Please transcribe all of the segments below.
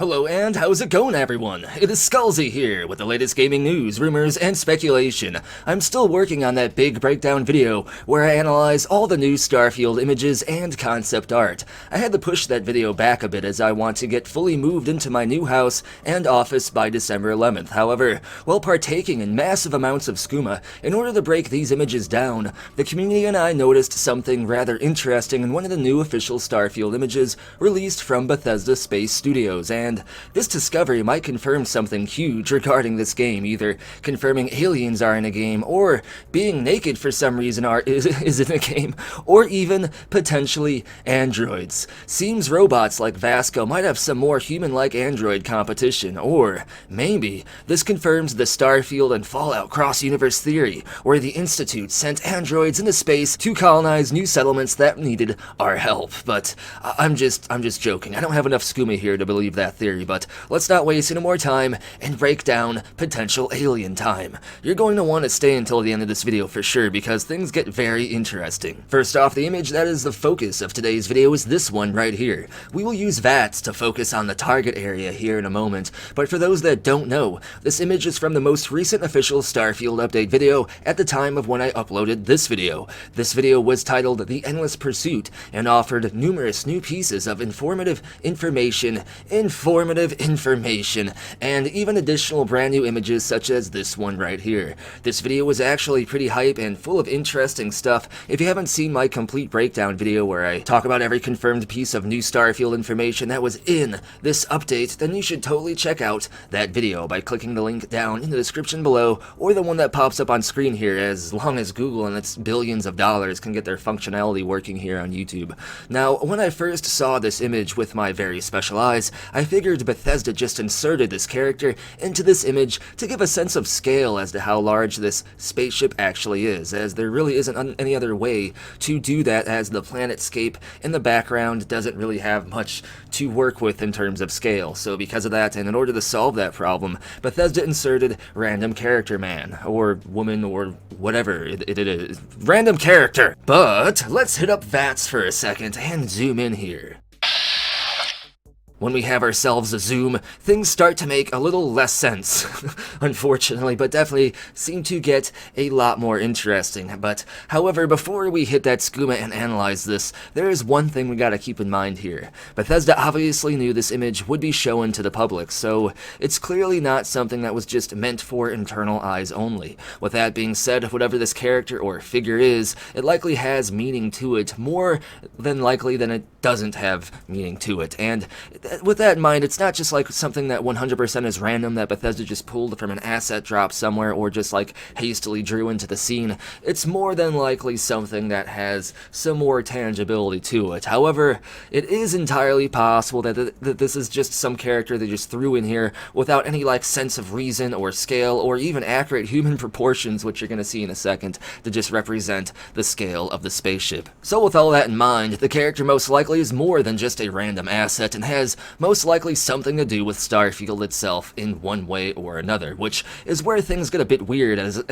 Hello and how's it going, everyone? It is Skullzi here with the latest gaming news, rumors, and speculation. I'm still working on that big breakdown video where I analyze all the new Starfield images and concept art. I had to push that video back a bit as I want to get fully moved into my new house and office by December 11th. However, while partaking in massive amounts of skooma in order to break these images down, the community and I noticed something rather interesting in one of the new official Starfield images released from Bethesda Space Studios, and this discovery might confirm something huge regarding this game, either confirming aliens are in a game, or being naked for some reason is in a game, or even potentially androids. Seems robots like Vasco might have some more human-like android competition, or maybe this confirms the Starfield and Fallout cross-universe theory, where the Institute sent androids into space to colonize new settlements that needed our help. But I'm just joking. I don't have enough skooma here to believe that theory, but let's not waste any more time and break down potential alien time. You're going to want to stay until the end of this video for sure, because things get very interesting. First off, the image that is the focus of today's video is this one right here. We will use VATS to focus on the target area here in a moment, but for those that don't know, this image is from the most recent official Starfield update video at the time of when I uploaded this video. This video was titled The Endless Pursuit and offered numerous new pieces of informative information, and even additional brand new images such as this one right here. This video was actually pretty hype and full of interesting stuff. If you haven't seen my complete breakdown video where I talk about every confirmed piece of new Starfield information that was in this update, then you should totally check out that video by clicking the link down in the description below, or the one that pops up on screen here, as long as Google and its billions of dollars can get their functionality working here on YouTube. Now, when I first saw this image with my very special eyes, I figured Bethesda just inserted this character into this image to give a sense of scale as to how large this spaceship actually is, as there really isn't any other way to do that, as the planetscape in the background doesn't really have much to work with in terms of scale. So because of that, and in order to solve that problem, Bethesda inserted random character man, or woman, or whatever it is. Random character! But let's hit up VATS for a second and zoom in here. When we have ourselves a zoom, things start to make a little less sense, unfortunately, but definitely seem to get a lot more interesting. But, however, before we hit that skooma and analyze this, there is one thing we gotta keep in mind here. Bethesda obviously knew this image would be shown to the public, so it's clearly not something that was just meant for internal eyes only. With that being said, whatever this character or figure is, it likely has meaning to it, more than likely than it doesn't have meaning to it. And with that in mind, it's not just like something that 100% is random that Bethesda just pulled from an asset drop somewhere or just like hastily drew into the scene. It's more than likely something that has some more tangibility to it. However, it is entirely possible that this is just some character they just threw in here without any like sense of reason or scale or even accurate human proportions, which you're going to see in a second, to just represent the scale of the spaceship. So with all that in mind, the character most likely is more than just a random asset and has most likely something to do with Starfield itself in one way or another, which is where things get a bit weird, as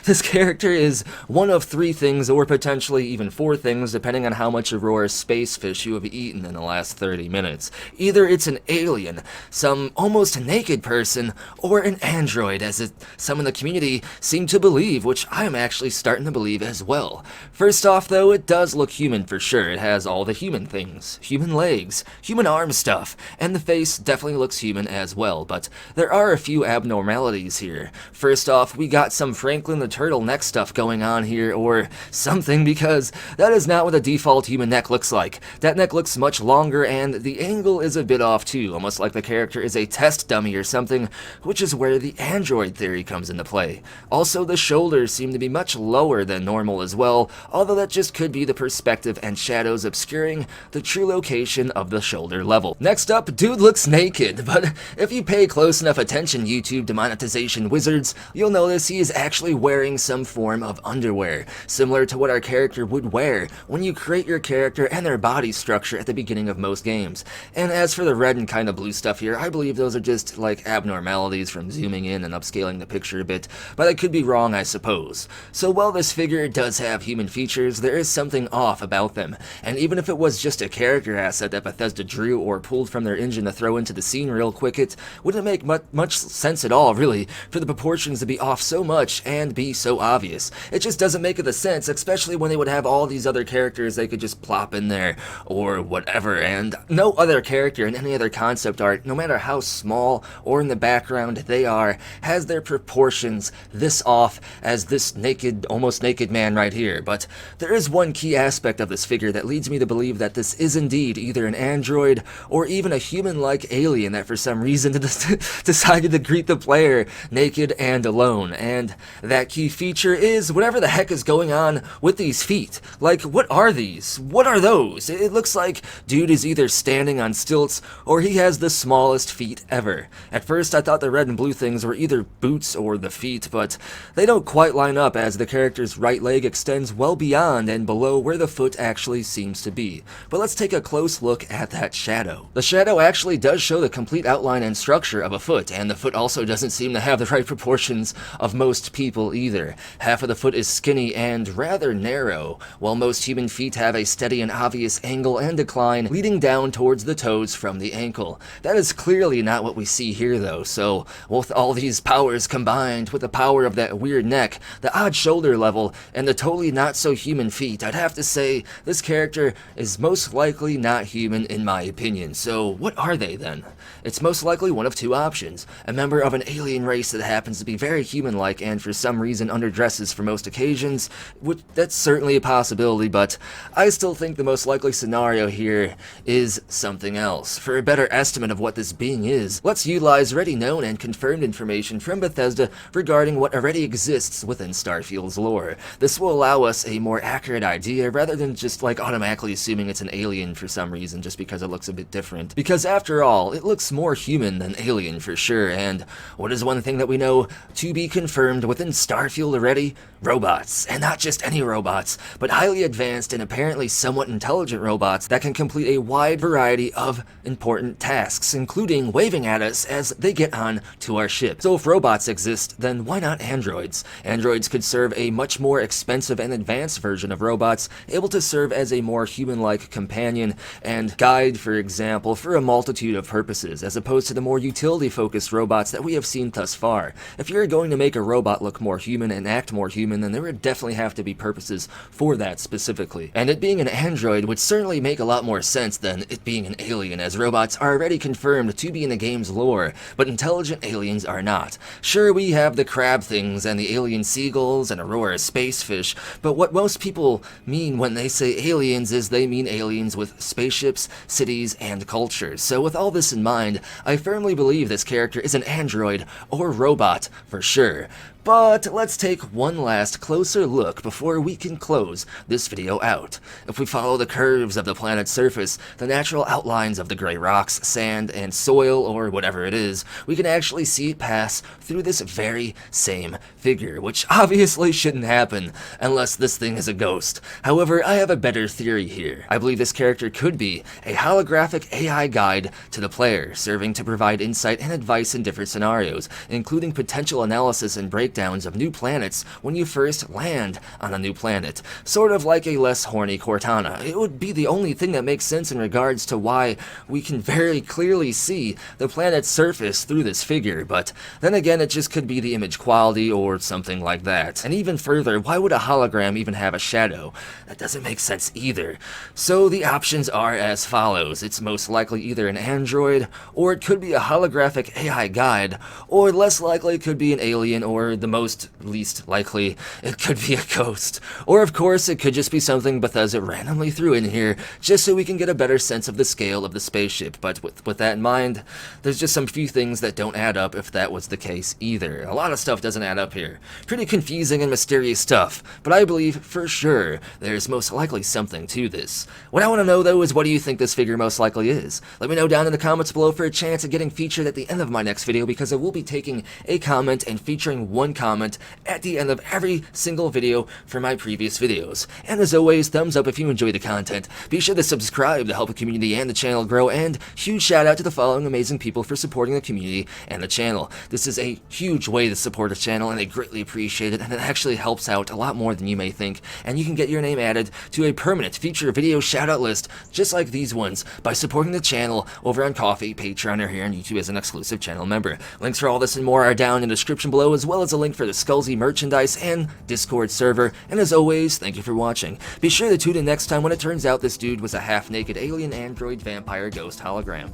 this character is one of three things, or potentially even four things, depending on how much Aurora space fish you have eaten in the last 30 minutes. Either it's an alien, some almost naked person, or an android, as some in the community seem to believe, which I'm actually starting to believe as well. First off, though, it does look human for sure. It has all the human things, human legs, human arm stuff, and the face definitely looks human as well, but there are a few abnormalities here. First off, we got some Franklin the Turtle neck stuff going on here, or something, because that is not what a default human neck looks like. That neck looks much longer, and the angle is a bit off too, almost like the character is a test dummy or something, which is where the android theory comes into play. Also, the shoulders seem to be much lower than normal as well, although that just could be the perspective and shadows obscuring the true location of the shoulder level. Next up, dude looks naked, but if you pay close enough attention, YouTube demonetization wizards, you'll notice he is actually wearing some form of underwear, similar to what our character would wear when you create your character and their body structure at the beginning of most games. And as for the red and kind of blue stuff here, I believe those are just like abnormalities from zooming in and upscaling the picture a bit, but I could be wrong, I suppose. So while this figure does have human features, there is something off about them, and even if it was just a character asset that Bethesda drew or pulled from their engine to throw into the scene real quick, it wouldn't make much sense at all, really, for the proportions to be off so much and be so obvious. It just doesn't make the sense, especially when they would have all these other characters they could just plop in there, or whatever, and no other character in any other concept art, no matter how small or in the background they are, has their proportions this off as this naked, almost naked man right here. But there is one key aspect of this figure that leads me to believe that this is indeed either an android or even a human-like alien that for some reason decided to greet the player naked and alone. And that key feature is whatever the heck is going on with these feet. Like, what are these? What are those? It looks like dude is either standing on stilts or he has the smallest feet ever. At first I thought the red and blue things were either boots or the feet, but they don't quite line up as the character's right leg extends well beyond and below where the foot actually seems to be. But let's take a close look at that shadow. The shadow actually does show the complete outline and structure of a foot, and the foot also doesn't seem to have the right proportions of most people either. Half of the foot is skinny and rather narrow, while most human feet have a steady and obvious angle and decline leading down towards the toes from the ankle. That is clearly not what we see here though, so with all these powers combined with the power of that weird neck, the odd shoulder level, and the totally not so human feet, I'd have to say this character is most likely not human in my opinion. So what are they then? It's most likely one of two options: a member of an alien race that happens to be very human-like and for some reason underdresses for most occasions, which that's certainly a possibility, but I still think the most likely scenario here is something else. For a better estimate of what this being is, let's utilize already known and confirmed information from Bethesda regarding what already exists within Starfield's lore. This will allow us a more accurate idea rather than just like automatically assuming it's an alien for some reason just because it looks a bit different. Because after all, it looks more human than alien for sure, and what is one thing that we know to be confirmed within Starfield already? Robots. And not just any robots, but highly advanced and apparently somewhat intelligent robots that can complete a wide variety of important tasks, including waving at us as they get on to our ship. So if robots exist, then why not androids? Androids could serve a much more expensive and advanced version of robots, able to serve as a more human-like companion and guide, for example, for a multitude of purposes, as opposed to the more utility-focused robots that we have seen thus far. If you're going to make a robot look more human and act more human, then there would definitely have to be purposes for that specifically. And it being an android would certainly make a lot more sense than it being an alien, as robots are already confirmed to be in the game's lore, but intelligent aliens are not. Sure, we have the crab things and the alien seagulls and Aurora spacefish, but what most people mean when they say aliens is they mean aliens with spaceships, cities, and cultures. So with all this in mind, I firmly believe this character is an android or robot for sure. But let's take one last closer look before we can close this video out. If we follow the curves of the planet's surface, the natural outlines of the gray rocks, sand, and soil, or whatever it is, we can actually see it pass through this very same figure, which obviously shouldn't happen unless this thing is a ghost. However, I have a better theory here. I believe this character could be a holographic AI guide to the player, serving to provide insight and advice in different scenarios, including potential analysis and breakdowns of new planets when you first land on a new planet. Sort of like a less horny Cortana. It would be the only thing that makes sense in regards to why we can very clearly see the planet's surface through this figure, but then again it just could be the image quality or something like that. And even further, why would a hologram even have a shadow? That doesn't make sense either. So the options are as follows. It's most likely either an android, or it could be a holographic AI guide, or less likely it could be an alien, or the most least likely it could be a ghost. Or of course it could just be something Bethesda randomly threw in here just so we can get a better sense of the scale of the spaceship. But with that in mind, there's just some few things that don't add up if that was the case either. A lot of stuff doesn't add up here. Pretty confusing and mysterious stuff, but I believe for sure there's most likely something to this. What I want to know though is, what do you think this figure most likely is? Let me know down in the comments below for a chance at getting featured at the end of my next video, because I will be taking a comment and featuring one one comment at the end of every single video for my previous videos. And as always, thumbs up if you enjoy the content. Be sure to subscribe to help the community and the channel grow, and huge shout out to the following amazing people for supporting the community and the channel. This is a huge way to support the channel, and I greatly appreciate it, and it actually helps out a lot more than you may think, and you can get your name added to a permanent feature video shout out list just like these ones by supporting the channel over on Ko-fi, Patreon, or here on YouTube as an exclusive channel member. Links for all this and more are down in the description below, as well as a link for the Skullzi merchandise and Discord server. And as always, thank you for watching. Be sure to tune in next time when it turns out this dude was a half-naked alien android vampire ghost hologram.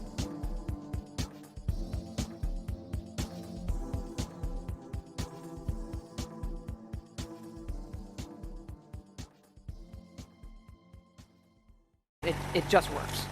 It just works.